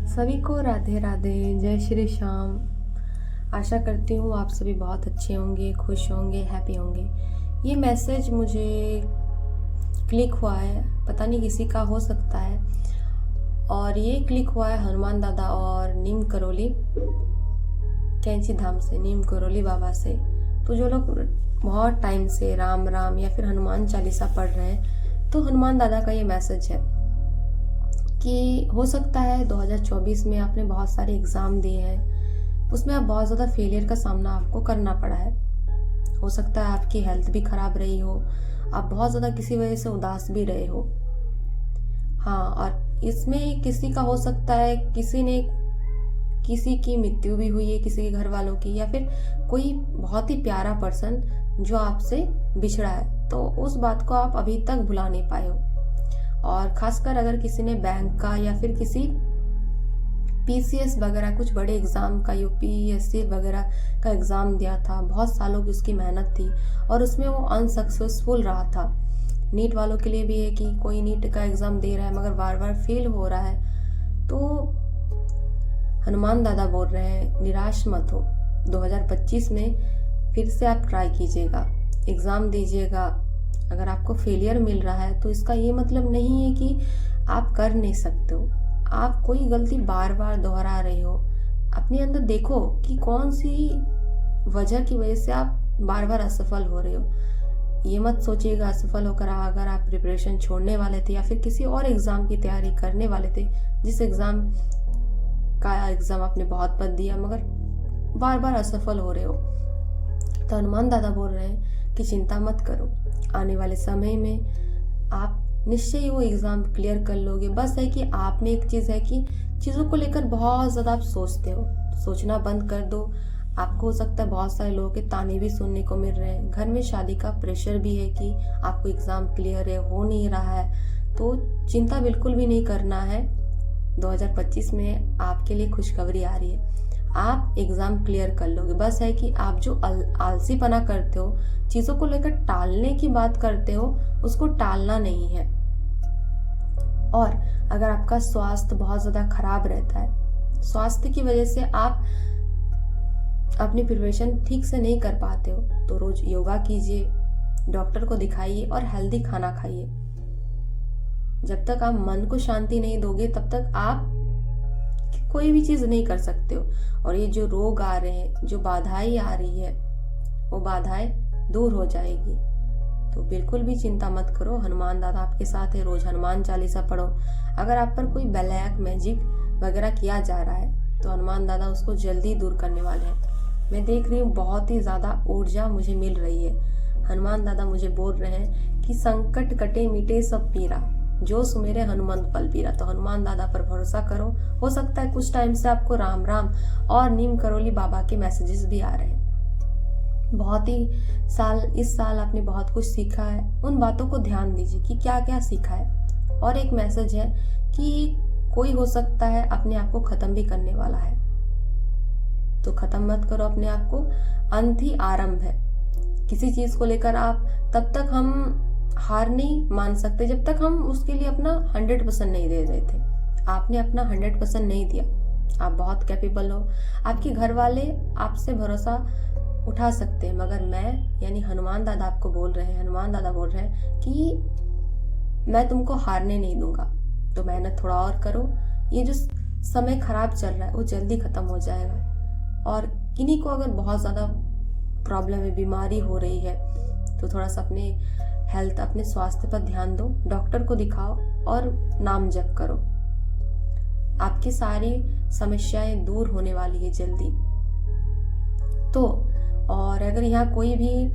सभी को राधे राधे, जय श्री श्याम। आशा करती हूँ आप सभी बहुत अच्छे होंगे, खुश होंगे, हैप्पी होंगे। ये मैसेज मुझे क्लिक हुआ है, पता नहीं किसी का हो सकता है, और ये क्लिक हुआ है हनुमान दादा और नीम करोली कैंची धाम से, नीम करोली बाबा से। तो जो लोग बहुत टाइम से राम राम या फिर हनुमान चालीसा पढ़ रहे हैं, तो हनुमान दादा का ये मैसेज है कि हो सकता है 2024 में आपने बहुत सारे एग्ज़ाम दिए हैं, उसमें आप बहुत ज़्यादा फेलियर का सामना आपको करना पड़ा है। हो सकता है आपकी हेल्थ भी ख़राब रही हो, आप बहुत ज़्यादा किसी वजह से उदास भी रहे हो। हाँ, और इसमें किसी का हो सकता है किसी की मृत्यु भी हुई है, किसी के घर वालों की, या फिर कोई बहुत ही प्यारा पर्सन जो आपसे बिछड़ा है, तो उस बात को आप अभी तक भुला नहीं पाए हो। और खासकर अगर किसी ने बैंक का या फिर किसी पीसीएस वगैरह कुछ बड़े एग्ज़ाम का, यूपीएससी वगैरह का एग्ज़ाम दिया था, बहुत सालों की उसकी मेहनत थी और उसमें वो अनसक्सेसफुल रहा था। नीट वालों के लिए भी है कि कोई नीट का एग्ज़ाम दे रहा है मगर बार बार फेल हो रहा है, तो हनुमान दादा बोल रहे हैं निराश मत हो। 2025 में फिर से आप ट्राई कीजिएगा, एग्ज़ाम दीजिएगा। अगर आपको फेलियर मिल रहा है तो इसका ये मतलब नहीं है कि आप कर नहीं सकते हो। आप कोई गलती बार बार दोहरा रहे हो, अपने अंदर देखो कि कौन सी वजह की वजह से आप बार बार असफल हो रहे हो। ये मत सोचिएगा असफल होकर अगर आप प्रिपरेशन छोड़ने वाले थे या फिर किसी और एग्ज़ाम की तैयारी करने वाले थे, जिस एग्ज़ाम आपने बहुत पढ़ दिया मगर बार बार असफल हो रहे हो, तो हनुमान दादा बोल रहे हैं कि चिंता मत करो, आने वाले समय में आप निश्चय ही वो एग्ज़ाम क्लियर कर लोगे। बस है कि आप में एक चीज़ है कि चीज़ों को लेकर बहुत ज़्यादा आप सोचते हो, सोचना बंद कर दो। आपको हो सकता है बहुत सारे लोगों के ताने भी सुनने को मिल रहे हैं, घर में शादी का प्रेशर भी है कि आपको एग्ज़ाम क्लियर है, हो नहीं रहा है, तो चिंता बिल्कुल भी नहीं करना है। 2025 में आपके लिए खुशखबरी आ रही है, आप एग्ज़ाम क्लियर कर लोगे। बस है कि आप जो आलसीपना करते हो, चीज़ों को लेकर टालने की बात करते हो, उसको टालना नहीं है। और अगर आपका स्वास्थ्य बहुत ज़्यादा खराब रहता है, स्वास्थ्य की वजह से आप अपनी प्रिपरेशन ठीक से नहीं कर पाते हो, तो रोज योगा कीजिए, डॉक्टर को दिखाइए और हेल्दी खाना खाइए। जब तक आप मन को शांति नहीं दोगे तब तक आप कोई भी चीज़ नहीं कर सकते हो। और ये जो रोग आ रहे हैं, जो बाधाएं आ रही है, वो बाधाएं दूर हो जाएगी। तो बिल्कुल भी चिंता मत करो, हनुमान दादा आपके साथ है। रोज हनुमान चालीसा पढ़ो। अगर आप पर कोई ब्लैक मैजिक वगैरह किया जा रहा है तो हनुमान दादा उसको जल्दी दूर करने वाले हैं। मैं देख रही हूँ बहुत ही ज़्यादा ऊर्जा मुझे मिल रही है। हनुमान दादा मुझे बोल रहे हैं कि संकट कटे मिटे सब पीरा, जो सुमेरे हनुमंत पल पीरा। तो हनुमान दादा पर भरोसा करो। हो सकता है कुछ टाइम से आपको राम राम और नीम करोली बाबा के मैसेजेस भी आ रहे हैं। इस साल आपने बहुत कुछ सीखा है, उन बातों को ध्यान दीजिए कि क्या क्या सीखा है। और एक मैसेज है कि कोई हो सकता है अपने आप को खत्म भी करने वाला है, तो खत्म मत करो अपने आप को, अंत ही आरंभ है। किसी चीज को लेकर आप तब तक हम हार नहीं मान सकते जब तक हम उसके लिए अपना 100% नहीं दे रहे थे। आपने अपना 100% नहीं दिया। आप बहुत कैपेबल हो, आपके घर वाले आपसे भरोसा उठा सकते हैं, मगर मैं यानी हनुमान दादा आपको बोल रहे हैं, हनुमान दादा बोल रहे हैं कि मैं तुमको हारने नहीं दूंगा। तो मेहनत थोड़ा और करो। ये जो समय खराब चल रहा है वो जल्दी खत्म हो जाएगा। और किन्हीं को अगर बहुत ज्यादा प्रॉब्लम है, बीमारी हो रही है, तो थोड़ा सा अपने हेल्थ, अपने स्वास्थ्य पर ध्यान दो, डॉक्टर को दिखाओ और नाम जप करो। आपकी सारी समस्याएं दूर होने वाली है जल्दी। तो और अगर यहाँ कोई भी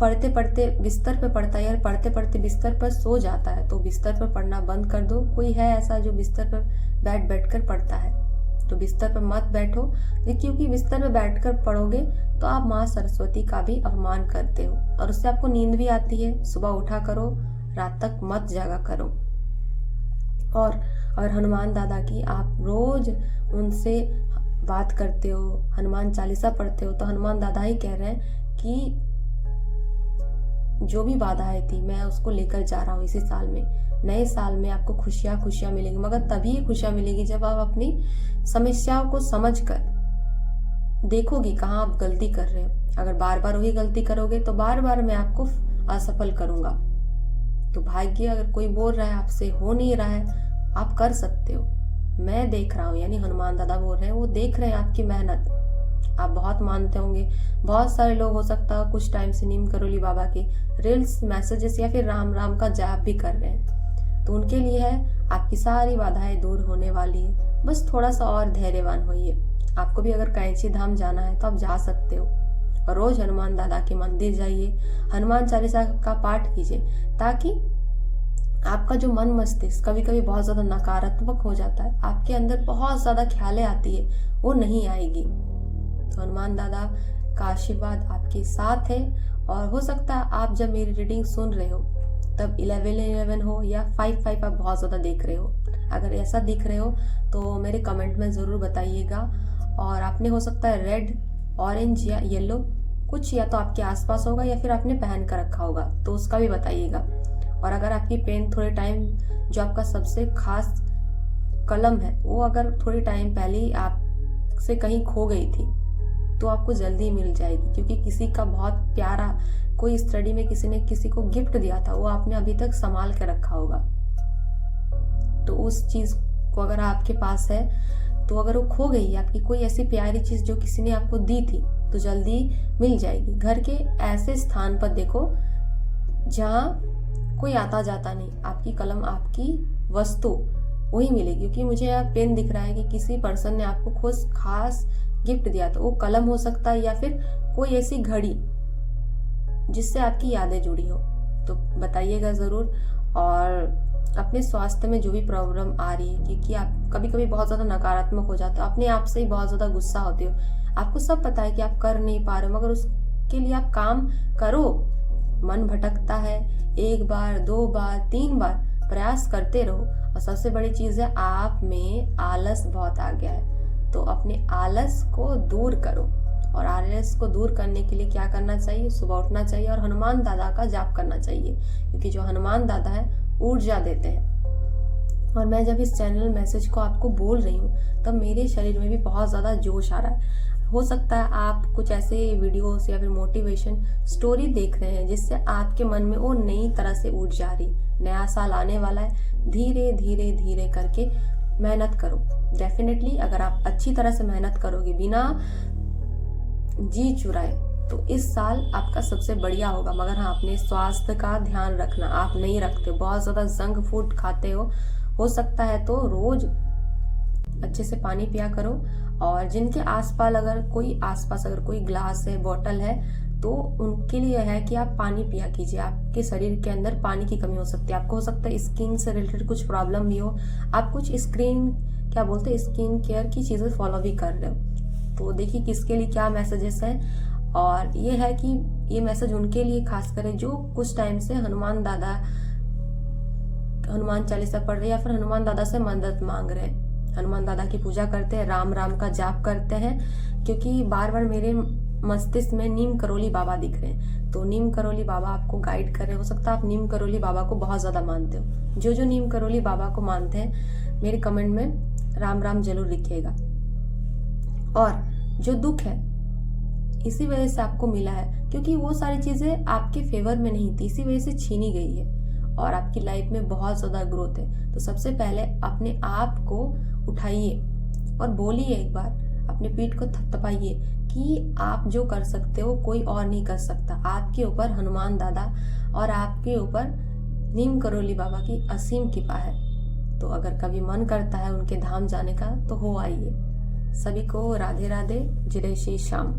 पढ़ते पढ़ते बिस्तर पे पढ़ता है या पढ़ते पढ़ते बिस्तर पर सो जाता है, तो बिस्तर पर पढ़ना बंद कर दो। कोई है ऐसा जो बिस्तर पर बैठ कर पढ़ता है, तो बिस्तर पर मत बैठो, क्योंकि बिस्तर पर बैठकर पढ़ोगे तो आप माँ सरस्वती का भी अपमान करते हो और उससे आपको नींद भी आती है। सुबह उठा करो, रात तक मत जागा करो। और हनुमान दादा की आप रोज उनसे बात करते हो, हनुमान चालीसा पढ़ते हो, तो हनुमान दादा ही कह रहे हैं कि जो भी बाधाएं थी मैं उसको लेकर जा रहा हूँ इसी साल में। नए साल में आपको खुशियाँ मिलेंगी, मगर तभी खुशियाँ मिलेगी जब आप अपनी समस्याओं को समझकर देखोगे कहाँ आप गलती कर रहे हो। अगर बार बार वही गलती करोगे तो बार बार मैं आपको असफल करूंगा। तो भाग्य अगर कोई बोल रहा है आपसे हो नहीं रहा है, आप कर सकते हो। मैं देख रहा हूँ, यानी हनुमान दादा बोल रहे हैं, वो देख रहे हैं आपकी मेहनत। आप बहुत मानते होंगे, बहुत सारे लोग हो सकता है कुछ टाइम से नीम करोली बाबा के रील्स, मैसेजेस या फिर राम राम का जाप भी कर रहे हैं। तो उनके लिए है आपकी सारी बाधाएं दूर होने वाली है। बस थोड़ा सा और धैर्यवान होइए। आपको भी अगर कैंची धाम जाना है तो आप जा सकते हो। रोज हनुमान दादा के मंदिर जाइए, हनुमान चालीसा का पाठ कीजिए, ताकि आपका जो मन मस्तिष्क कभी कभी बहुत ज्यादा नकारात्मक हो जाता है, आपके अंदर बहुत ज्यादा ख्यालें आती है, वो नहीं आएगी। तो हनुमान दादा का आशीर्वाद आपके साथ है। और हो सकता है आप जब मेरी रीडिंग सुन रहे हो तब 11-11 हो या 5-5 आप बहुत ज्यादा देख रहे हो। अगर ऐसा दिख रहे हो तो मेरे कमेंट में जरूर बताइएगा। और आपने हो सकता है रेड, ऑरेंज या येलो कुछ या तो आपके आसपास होगा या फिर आपने पहन कर रखा होगा, तो उसका भी बताइएगा। और अगर आपकी पेन थोड़े टाइम, जो आपका सबसे खास कलम है, वो अगर थोड़ी टाइम पहले ही आपसे कहीं खो गई थी तो आपको जल्दी मिल जाएगी, क्योंकि किसी का बहुत प्यारा कोई स्टडी में किसी ने किसी को गिफ्ट दिया था, वो आपने अभी तक संभाल के रखा होगा। तो उस चीज को अगर आपके पास है तो अगर वो खो गई, आपकी कोई ऐसी प्यारी चीज जो किसी ने आपको दी थी, तो जल्दी मिल जाएगी। घर के ऐसे स्थान पर देखो जहाँ कोई आता जाता नहीं, आपकी कलम, आपकी वस्तु वही मिलेगी। क्योंकि मुझे यहाँ पेन दिख रहा है कि किसी पर्सन ने आपको खुद खास गिफ्ट दिया था। वो कलम हो सकता है या फिर कोई ऐसी घड़ी जिससे आपकी यादें जुड़ी हो। तो बताइएगा जरूर। और अपने स्वास्थ्य में जो भी प्रॉब्लम आ रही है, क्योंकि आप कभी कभी बहुत ज्यादा नकारात्मक हो जाते हो, अपने आप से ही बहुत ज्यादा गुस्सा होते हो, आपको सब पता है कि आप कर नहीं पा रहे हो, मगर उसके लिए आप काम करो। मन भटकता है, 1 बार 2 बार 3 बार प्रयास करते रहो। और सबसे बड़ी चीज है, आप में आलस बहुत आ गया है, तो अपने आलस को दूर करो। और आलस को दूर करने के लिए क्या करना चाहिए? सुबह उठना चाहिए और हनुमान दादा का जाप करना चाहिए, क्योंकि जो हनुमान दादा है ऊर्जा देते हैं। और मैं जब इस चैनल मैसेज को आपको बोल रही हूँ तब मेरे शरीर में भी बहुत ज्यादा जोश आ रहा है। हो सकता है आप कुछ ऐसे वीडियोस या फिर मोटिवेशन स्टोरी देख रहे हैं जिससे आपके मन में वो नई तरह से ऊर्जा आ रही। नया साल आने वाला है, धीरे धीरे धीरे करके मेहनत करो। डेफिनेटली अगर आप अच्छी तरह से मेहनत करोगे बिना जी चुराए, तो इस साल आपका सबसे बढ़िया होगा। मगर हाँ, अपने स्वास्थ्य का ध्यान रखना। आप नहीं रखते, बहुत ज्यादा जंक फूड खाते हो सकता है तो रोज अच्छे से पानी पिया करो। और जिनके आसपास अगर कोई ग्लास है, बोतल है, तो उनके लिए है कि आप पानी पिया कीजिए। आपके शरीर के अंदर पानी की कमी हो सकती है। आपको हो सकता है स्किन से रिलेटेड कुछ प्रॉब्लम भी हो, आप कुछ स्किन केयर की चीजें फॉलो भी कर रहे हो। तो देखिए किसके लिए क्या मैसेजेस हैं। और ये है कि ये मैसेज उनके लिए खास कर जो कुछ टाइम से हनुमान चालीसा पढ़ रहे हैं या फिर हनुमान दादा से मदद मांग रहे हैं, हनुमान दादा की पूजा करते हैं, राम राम का जाप करते हैं। क्योंकि बार बार मेरे मस्तिष्क में नीम करोली बाबा दिख रहे हैं, तो नीम करोली बाबा आपको गाइड कर रहे हो सकता है आप नीम करोली बाबा को बहुत ज्यादा मानते हो। जो नीम करोली बाबा को मानते हैं मेरे कमेंट में राम राम जरूर लिखिएगा। और जो दुख है इसी वजह से आपको मिला है, क्योंकि वो सारी चीजें आपके फेवर में नहीं थी, इसी वजह से छीनी गई है। और आपकी लाइफ में बहुत ज्यादा ग्रोथ है। तो सबसे पहले अपने आप को उठाइए और बोलिए, एक बार अपने पीठ को थपथपाइए कि आप जो कर सकते हो कोई और नहीं कर सकता। आपके ऊपर हनुमान दादा और आपके ऊपर नीम करोली बाबा की असीम कृपा है। तो अगर कभी मन करता है उनके धाम जाने का तो हो आइए। सभी को राधे राधे, जय श्री श्याम।